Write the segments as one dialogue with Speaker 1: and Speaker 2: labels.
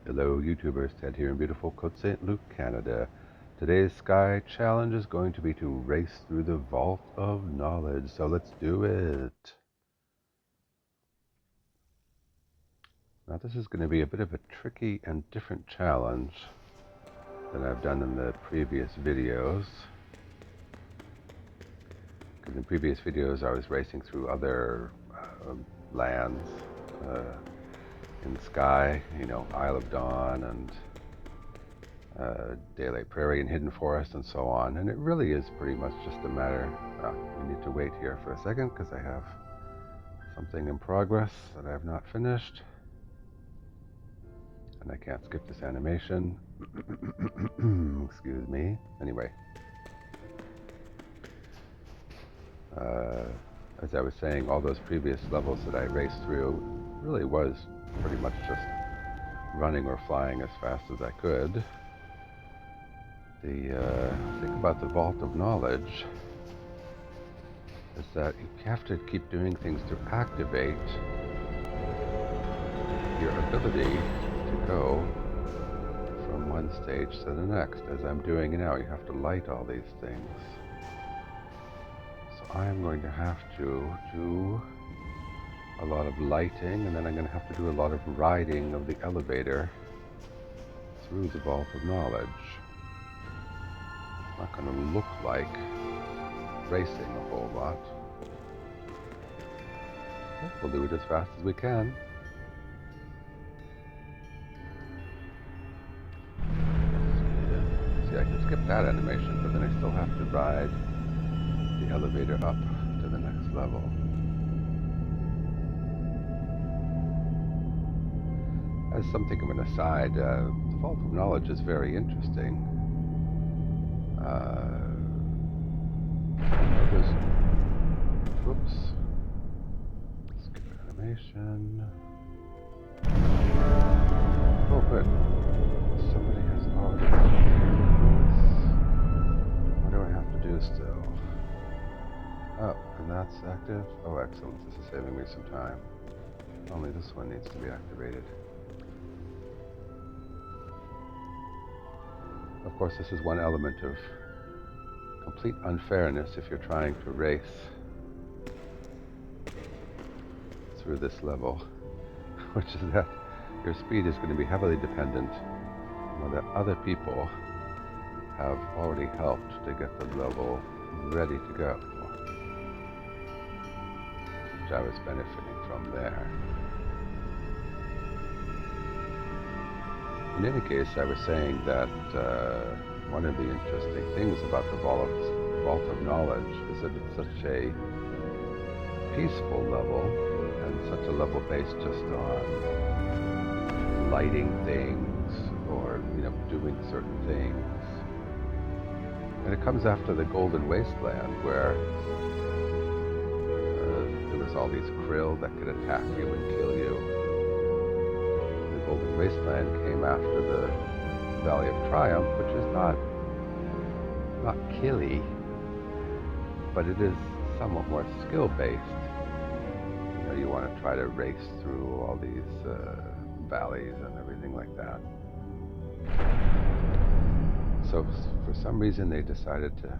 Speaker 1: Hello YouTubers, Ted here in beautiful Côte St. Luc, Canada. Today's Sky Challenge is going to be to race through the Vault of Knowledge, so let's do it. Now this is going to be a bit of a tricky and different challenge than I've done in the previous videos. Because in previous videos I was racing through other lands in Sky, you know, Isle of Dawn and Daylight Prairie and Hidden Forest and so on, and it really is pretty much just a matter. We need to wait here for a second because I have something in progress that I have not finished, and I can't skip this animation. Excuse me. Anyway, as I was saying, all those previous levels that I raced through really was pretty much just running or flying as fast as I could. The thing about the Vault of Knowledge is that you have to keep doing things to activate your ability to go from one stage to the next. As I'm doing now, you have to light all these things. So I am going to have to do a lot of lighting, and then I'm going to have to do a lot of riding of the elevator through the Vault of Knowledge. It's not going to look like racing a whole lot. We'll do it as fast as we can. See, I can skip that animation, but then I still have to ride the elevator up to the next level. As something of an aside, the Vault of Knowledge is very interesting. Whoops. Skip animation. Oh, good. Somebody has already done this. What do I have to do still? Oh, and that's active? Oh, excellent. This is saving me some time. Only this one needs to be activated. Of course, this is one element of complete unfairness if you're trying to race through this level, which is that your speed is going to be heavily dependent on whether other people have already helped to get the level ready to go, which I was benefiting from there. In any case, I was saying that one of the interesting things about the Vault of Knowledge is that it's such a peaceful level, and such a level based just on lighting things or, doing certain things. And it comes after the Golden Wasteland, where there was all these krill that could attack you and kill you. The Golden Wasteland came after the Valley of Triumph, which is not killy, but it is somewhat more skill-based. You want to try to race through all these valleys and everything like that. So for some reason they decided to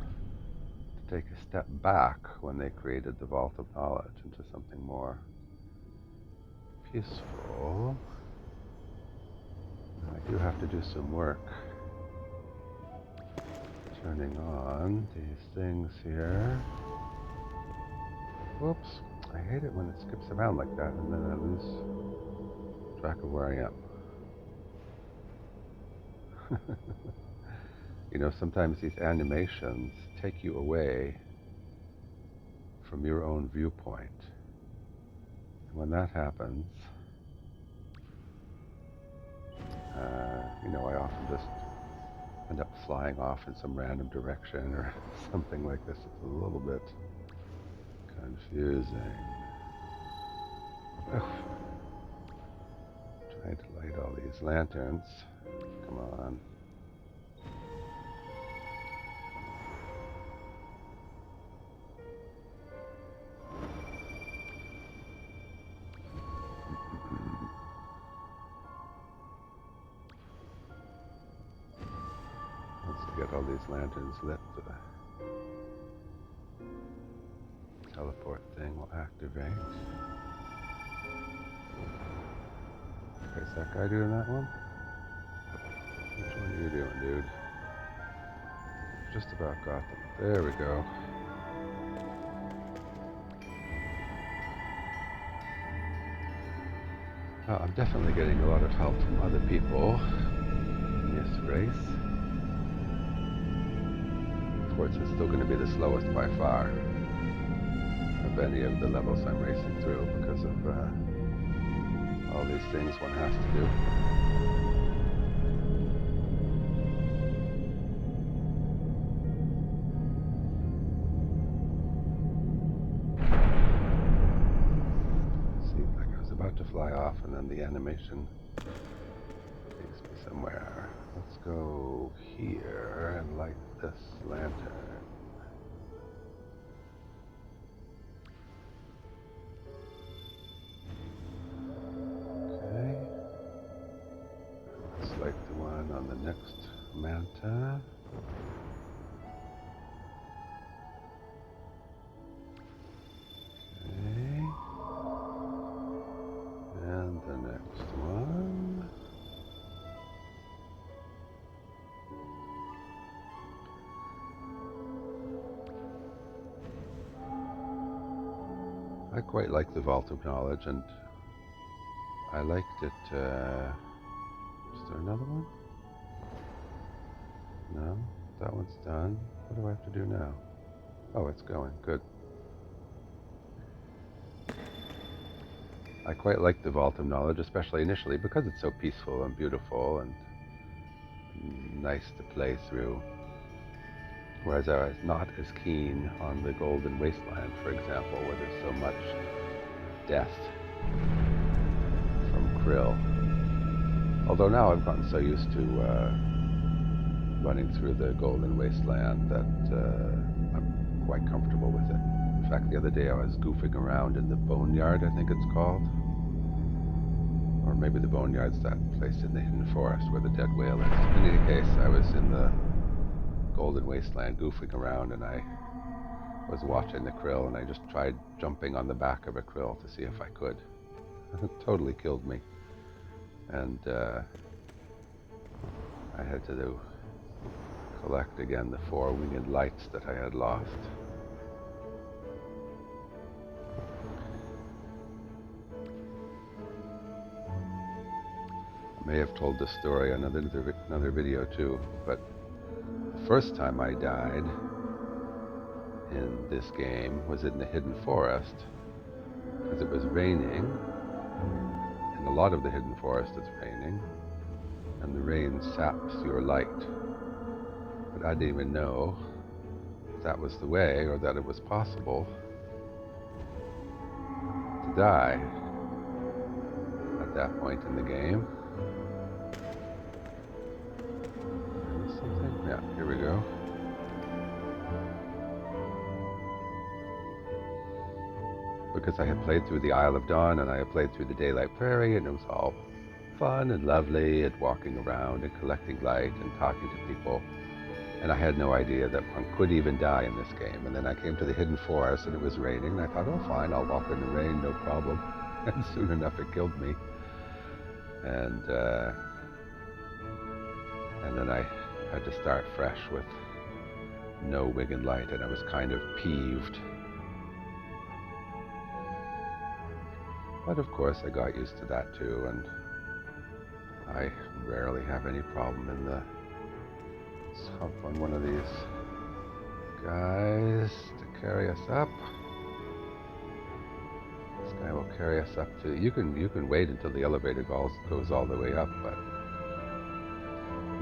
Speaker 1: take a step back when they created the Vault of Knowledge into something more peaceful. I do have to do some work turning on these things here. Whoops. I hate it when it skips around like that, and then I lose track of where I am. Sometimes these animations take you away from your own viewpoint. And when that happens, I often just end up flying off in some random direction or something like this. It's a little bit confusing. Trying to light all these lanterns. Come on. get all these lanterns lit, the teleport thing will activate. Okay, is that guy doing that one? Which one are you doing, dude? Just about got them. There we go. Oh, I'm definitely getting a lot of help from other people in this race. Of course, it's still going to be the slowest by far of any of the levels I'm racing through because of all these things one has to do. See, like I was about to fly off and then the animation takes me somewhere. Let's go here and light this lantern. Okay. Let's light the one on the next manta. Okay. And the next one. I quite like the Vault of Knowledge, and I liked it. Is there another one? No, that one's done. What do I have to do now? Oh, it's going. Good. I quite like the Vault of Knowledge, especially initially, because it's so peaceful and beautiful and nice to play through. Whereas I was not as keen on the Golden Wasteland, for example, where there's so much death from krill. Although now I've gotten so used to running through the Golden Wasteland that I'm quite comfortable with it. In fact, the other day I was goofing around in the Boneyard, I think it's called. Or maybe the Boneyard's that place in the hidden forest where the dead whale is. In any case, I was in the Golden Wasteland goofing around, and I was watching the krill, and I just tried jumping on the back of a krill to see if I could. It totally killed me. And I had to collect again the 4 winged lights that I had lost. I may have told this story on another video too, but the first time I died in this game was in the hidden forest because it was raining. In a lot of the hidden forest it's raining, and the rain saps your light. But I didn't even know that was the way, or that it was possible to die at that point in the game. Is this something? Yeah, here we go. Because I had played through the Isle of Dawn, and I had played through the Daylight Prairie, and it was all fun and lovely, and walking around and collecting light and talking to people. And I had no idea that one could even die in this game. And then I came to the hidden forest, and it was raining, and I thought, oh fine, I'll walk in the rain, no problem. And soon enough it killed me. And then I had to start fresh with no winged light, and I was kind of peeved. But of course I got used to that too, and I rarely have any problem in the... Let's hop on one of these guys to carry us up. This guy will carry us up to... You can wait until the elevator goes all the way up, but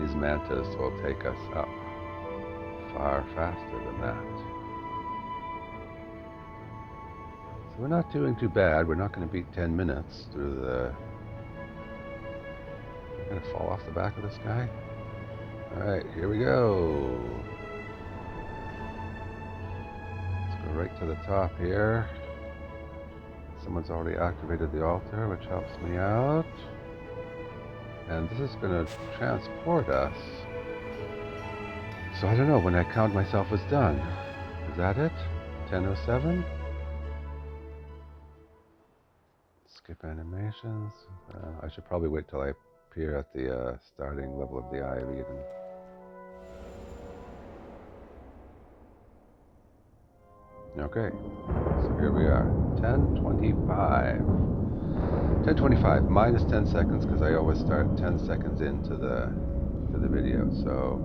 Speaker 1: these mantas will take us up far faster than that. So we're not doing too bad. We're not going to beat 10 minutes through the... I'm going to fall off the back of this guy. Alright, here we go. Let's go right to the top here. Someone's already activated the altar, which helps me out. And this is going to transport us So I don't know when I count myself as done. Is that it? 10:07? Skip animations. I should probably wait till I appear at the starting level of the Eye of Eden. Okay, so here we are. 10:25. 10:25 minus 10 seconds because I always start 10 seconds into the video. So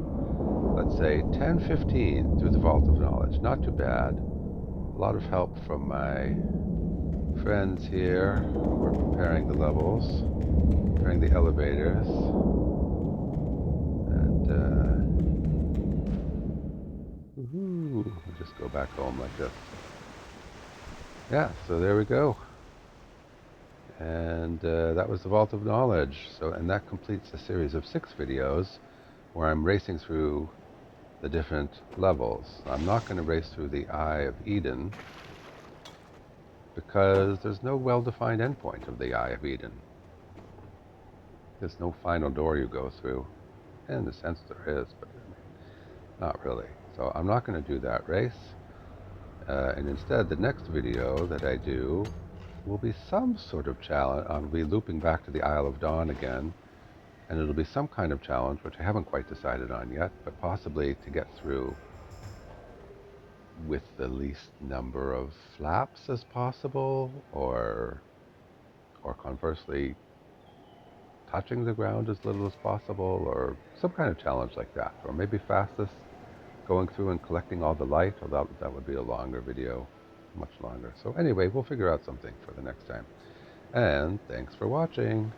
Speaker 1: let's say 10:15 through the Vault of Knowledge. Not too bad. A lot of help from my friends here who are preparing the levels, preparing the elevators, and we'll just go back home like this. Yeah, so there we go. And that was the Vault of Knowledge. So, and that completes a series of 6 videos where I'm racing through the different levels. I'm not going to race through the Eye of Eden because there's no well-defined endpoint of the Eye of Eden. There's no final door you go through. In a sense there is, but I mean, not really. So I'm not going to do that race. And instead, the next video that I do will be some sort of challenge. I'll be looping back to the Isle of Dawn again, and it'll be some kind of challenge, which I haven't quite decided on yet, but possibly to get through with the least number of flaps as possible, or conversely, touching the ground as little as possible, or some kind of challenge like that. Or maybe fastest, going through and collecting all the light, or that would be a longer video, much longer. So anyway, we'll figure out something for the next time. And thanks for watching.